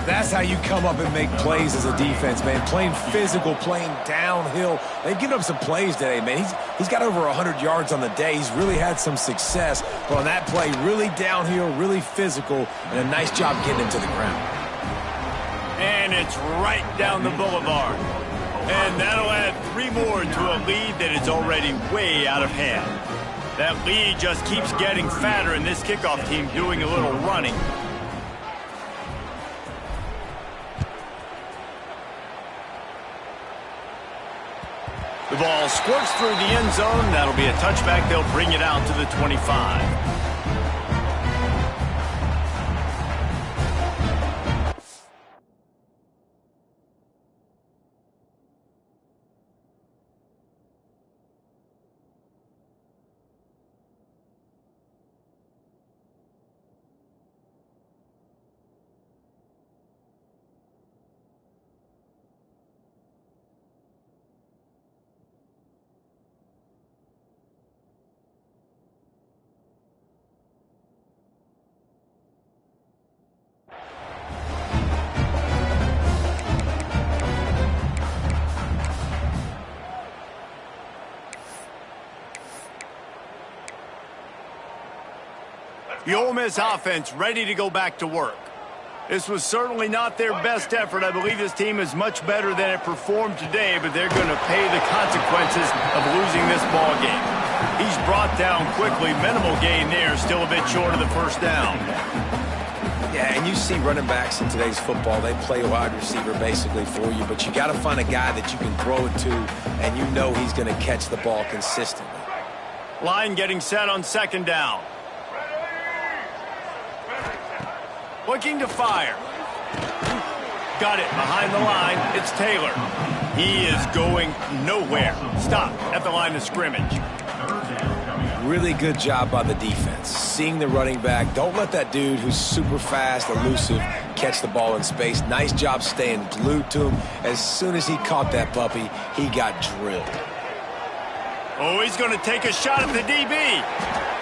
That's how you come up and make plays as a defense, man. Playing physical, playing downhill. They've given up some plays today, man. He's got over 100 yards on the day. He's really had some success. But on that play, really downhill, really physical, and a nice job getting him to the ground. And it's right down the boulevard. And that'll add 3 more to a lead that is already way out of hand. That lead just keeps getting fatter, and this kickoff team doing a little running. The ball squirts through the end zone. That'll be a touchback. They'll bring it out to the 25. The Ole Miss offense ready to go back to work. This was certainly not their best effort. I believe this team is much better than it performed today, but they're going to pay the consequences of losing this ball game. He's brought down quickly. Minimal gain there, still a bit short of the 1st down. Yeah, and you see running backs in today's football, they play wide receiver basically for you, but you got to find a guy that you can throw it to, and you know he's going to catch the ball consistently. Line getting set on 2nd down. Looking to fire. Got it behind the line. It's Taylor. He is going nowhere. Stop at the line of scrimmage. Really good job by the defense. Seeing the running back. Don't let that dude who's super fast, elusive, catch the ball in space. Nice job staying glued to him. As soon as he caught that puppy, he got drilled. Oh, he's going to take a shot at the DB.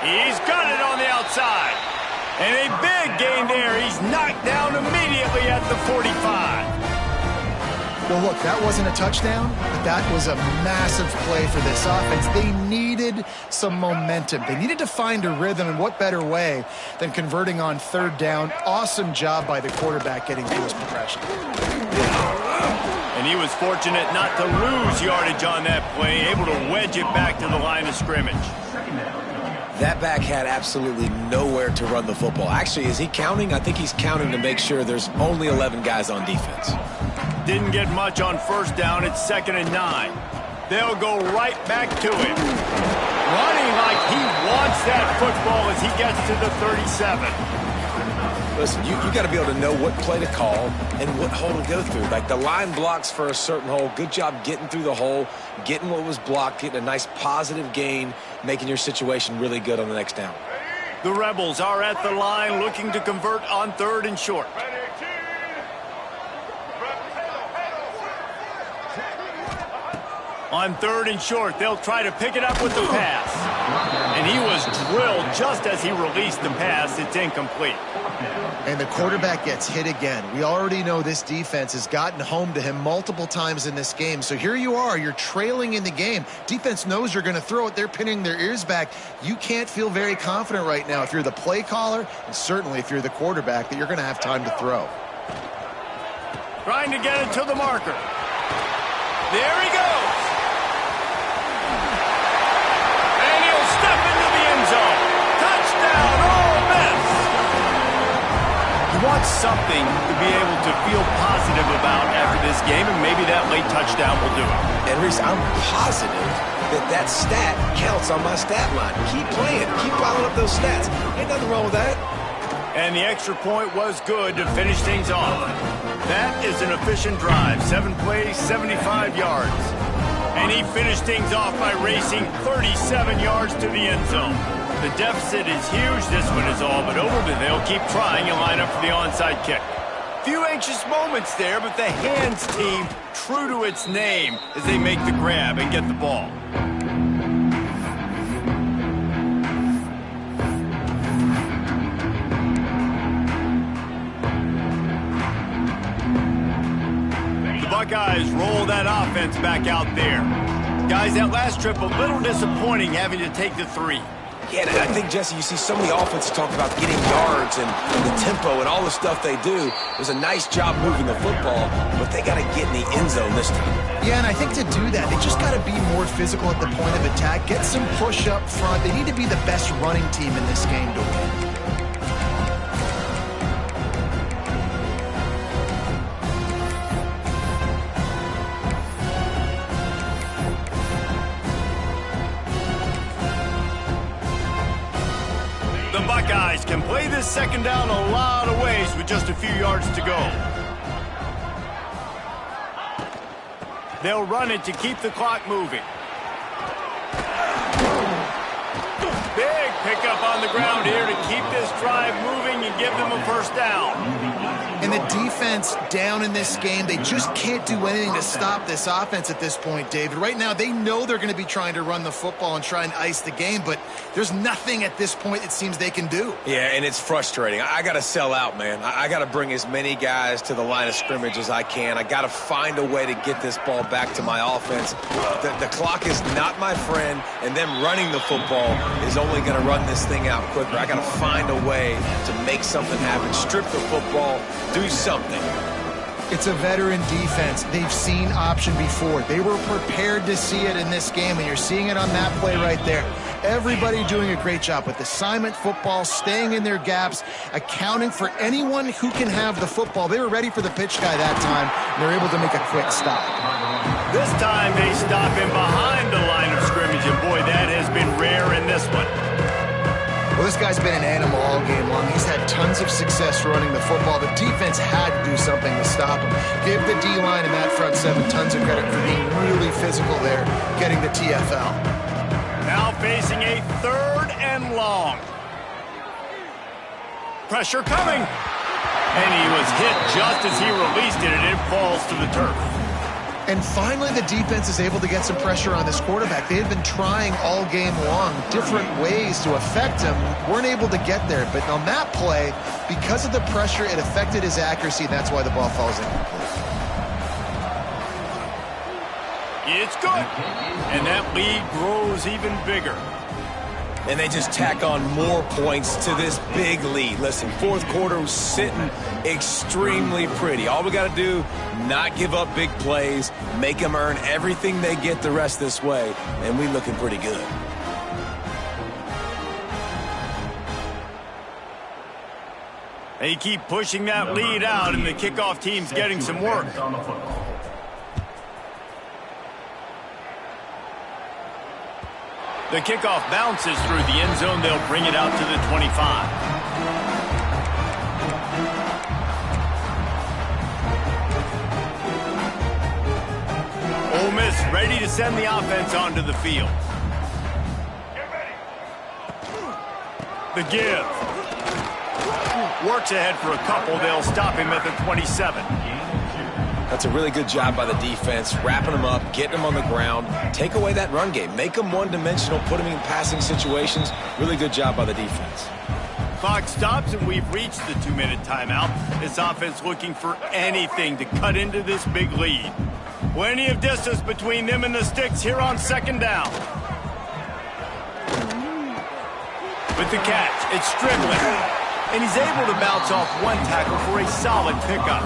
He's got it on the outside. And a big gain there. He's knocked down immediately at the 45. Well, look, that wasn't a touchdown, but that was a massive play for this offense. They needed some momentum. They needed to find a rhythm, and what better way than converting on 3rd down. Awesome job by the quarterback getting through his progression. And he was fortunate not to lose yardage on that play, able to wedge it back to the line of scrimmage. That back had absolutely nowhere to run the football. Actually, is he counting? I think he's counting to make sure there's only 11 guys on defense. Didn't get much on 1st down. It's 2nd and 9. They'll go right back to him. Running like he wants that football as he gets to the 37. Listen, you got to be able to know what play to call and what hole to go through. Like the line blocks for a certain hole. Good job getting through the hole, getting what was blocked, getting a nice positive gain, making your situation really good on the next down. The Rebels are at the line looking to convert on 3rd and short. On 3rd and short, they'll try to pick it up with the pass. And he was drilled just as he released the pass. It's incomplete. And the quarterback gets hit again. We already know this defense has gotten home to him multiple times in this game. So here you are, you're trailing in the game. Defense knows you're going to throw it. They're pinning their ears back. You can't feel very confident right now if you're the play caller, and certainly if you're the quarterback, that you're going to have time to throw. Trying to get it to the marker. There he goes. And he'll step into the end zone. Touchdown, Ole Miss. He wants something to be able to feel positive about after this game, and maybe that late touchdown will do it. And Reese, I'm positive that stat counts on my stat line. Keep playing. Keep piling up those stats. Ain't nothing wrong with that. And the extra point was good to finish things off. That is an efficient drive. 7 plays, 75 yards. And he finished things off by racing 37 yards to the end zone. The deficit is huge. This one is all but over, but they'll keep trying and line up for the onside kick. few anxious moments there, but the hands team true to its name as they make the grab and get the ball. The Buckeyes roll that offense back out there. Guys, that last trip a little disappointing having to take the 3. Yeah, and I think, Jesse, you see so many offenses talk about getting yards and the tempo and all the stuff they do. It was a nice job moving the football, but they got to get in the end zone this time. Yeah, and I think to do that, they just got to be more physical at the point of attack, get some push up front. They need to be the best running team in this game to win. The Buckeyes can play this second down a lot of ways with just a few yards to go. They'll run it to keep the clock moving. Big pickup on the ground here to keep this drive moving and give them a first down. And the defense down in this game, they just can't do anything to stop this offense at this point, David. Right now, they know they're going to be trying to run the football and try and ice the game, but there's nothing at this point it seems they can do. Yeah, and it's frustrating. I got to sell out, man. I got to bring as many guys to the line of scrimmage as I can. I got to find a way to get this ball back to my offense. The clock is not my friend, and them running the football is only going to run this thing out quicker. I got to find a way to make something happen, strip the football, do something. It's a veteran defense. They've seen option before. They were prepared to see it in this game, and you're seeing it on that play right there. Everybody doing a great job with assignment football, staying in their gaps, accounting for anyone who can have the football. They were ready for the pitch guy that time, and they're able to make a quick stop. This time they stop him behind the line of scrimmage, and boy, that has been rare in this one. Well, this guy's been an animal all game long. He's had tons of success running the football. The defense had to do something to stop him. Give the D-line and that front seven tons of credit for being really physical there, getting the TFL. Now facing a 3rd and long. Pressure coming. And he was hit just as he released it, and it falls to the turf. And finally, the defense is able to get some pressure on this quarterback. They had been trying all game long different ways to affect him. Weren't able to get there. But on that play, because of the pressure, it affected his accuracy, and that's why the ball falls in. It's good. And that lead grows even bigger. And they just tack on more points to this big lead. Listen, 4th quarter was sitting extremely pretty. All we got to do, not give up big plays, make them earn everything they get the rest this way, and we looking pretty good. They keep pushing that lead out, and the kickoff team's getting some work. The kickoff bounces through the end zone. They'll bring it out to the 25. Ole Miss ready to send the offense onto the field. The give. Works ahead for a couple. They'll stop him at the 27. That's a really good job by the defense, wrapping them up, getting them on the ground, take away that run game, make them one-dimensional, put them in passing situations. Really good job by the defense. Clock stops, and we've reached the 2-minute timeout. This offense looking for anything to cut into this big lead. Plenty of distance between them and the sticks here on 2nd down. With the catch, it's Strickland. And he's able to bounce off one tackle for a solid pickup.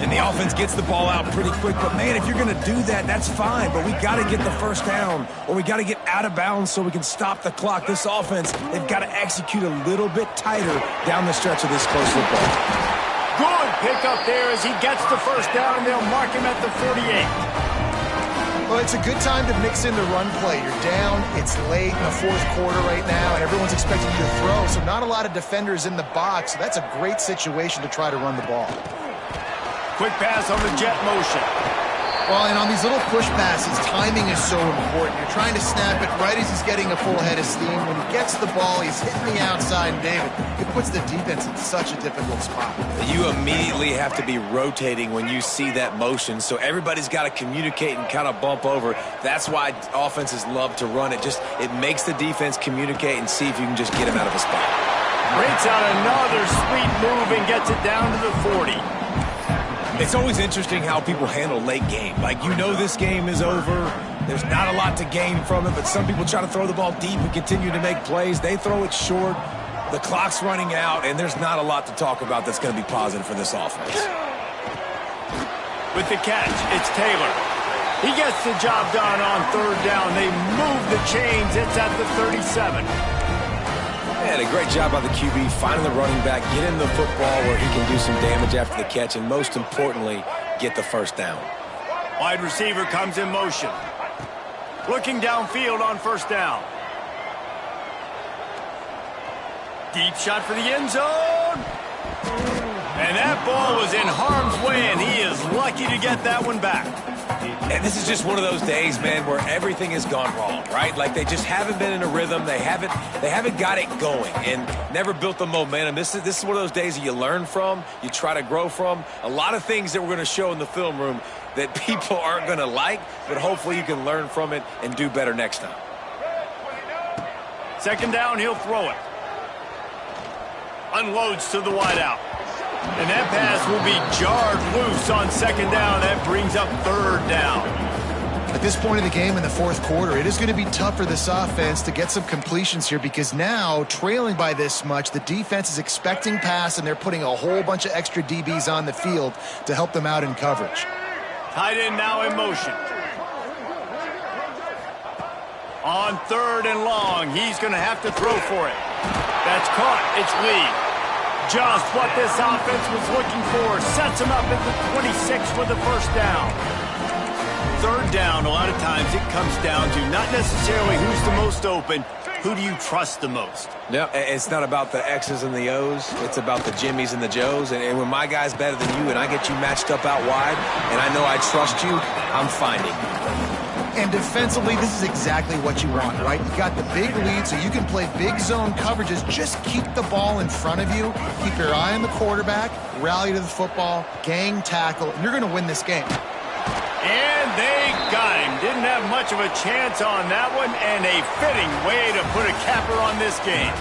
And the offense gets the ball out pretty quick. But, man, if you're going to do that, that's fine. But we got to get the first down, or we got to get out of bounds so we can stop the clock. This offense, they've got to execute a little bit tighter down the stretch of this close football. Good pickup there as he gets the first down, and they'll mark him at the 48. Well, it's a good time to mix in the run play. You're down, it's late in the 4th quarter right now, and everyone's expecting you to throw, so not a lot of defenders in the box. So that's a great situation to try to run the ball. Quick pass on the jet motion. Well, and on these little push passes, timing is so important. You're trying to snap it right as he's getting a full head of steam. When he gets the ball, he's hitting the outside, and David, it puts the defense in such a difficult spot. You immediately have to be rotating when you see that motion, so everybody's got to communicate and kind of bump over. That's why offenses love to run it. It makes the defense communicate and see if you can just get him out of a spot. Breaks out another sweet move and gets it down to the 40. It's always interesting how people handle late game. Like, you know this game is over. There's not a lot to gain from it, but some people try to throw the ball deep and continue to make plays. They throw it short. The clock's running out, and there's not a lot to talk about that's going to be positive for this offense. With the catch, it's Taylor. He gets the job done on third down. They move the chains. It's at the 37. And a great job by the QB finding the running back, get him the football where he can do some damage after the catch, and most importantly, get the first down. Wide receiver comes in motion. Looking downfield on first down. Deep shot for the end zone. And that ball was in harm's way, and he is lucky to get that one back. And this is just one of those days, man, where everything has gone wrong, right? Like, they just haven't been in a rhythm. They haven't got it going and never built the momentum. This is one of those days that you learn from, you try to grow from. A lot of things that we're going to show in the film room that people aren't going to like, but hopefully you can learn from it and do better next time. Second down, he'll throw it. Unloads to the wideout. And that pass will be jarred loose on second down. That brings up third down. At this point in the game in the fourth quarter, it is going to be tough for this offense to get some completions here because now, trailing by this much, the defense is expecting pass, and they're putting a whole bunch of extra DBs on the field to help them out in coverage. Tight end now in motion. On third and long, he's going to have to throw for it. That's caught. It's Lee. Just what this offense was looking for. Sets him up at the 26 for the first down. Third down, a lot of times it comes down to not necessarily who's the most open, who do you trust the most? Yeah, it's not about the X's and the O's. It's about the Jimmys and the Joes. And when my guy's better than you and I get you matched up out wide and I know I trust you, I'm finding. And defensively, this is exactly what you want, right? You got the big lead, so you can play big zone coverages. Just keep the ball in front of you. Keep your eye on the quarterback. Rally to the football. Gang tackle. And you're going to win this game. And they got him. Didn't have much of a chance on that one, and a fitting way to put a capper on this game.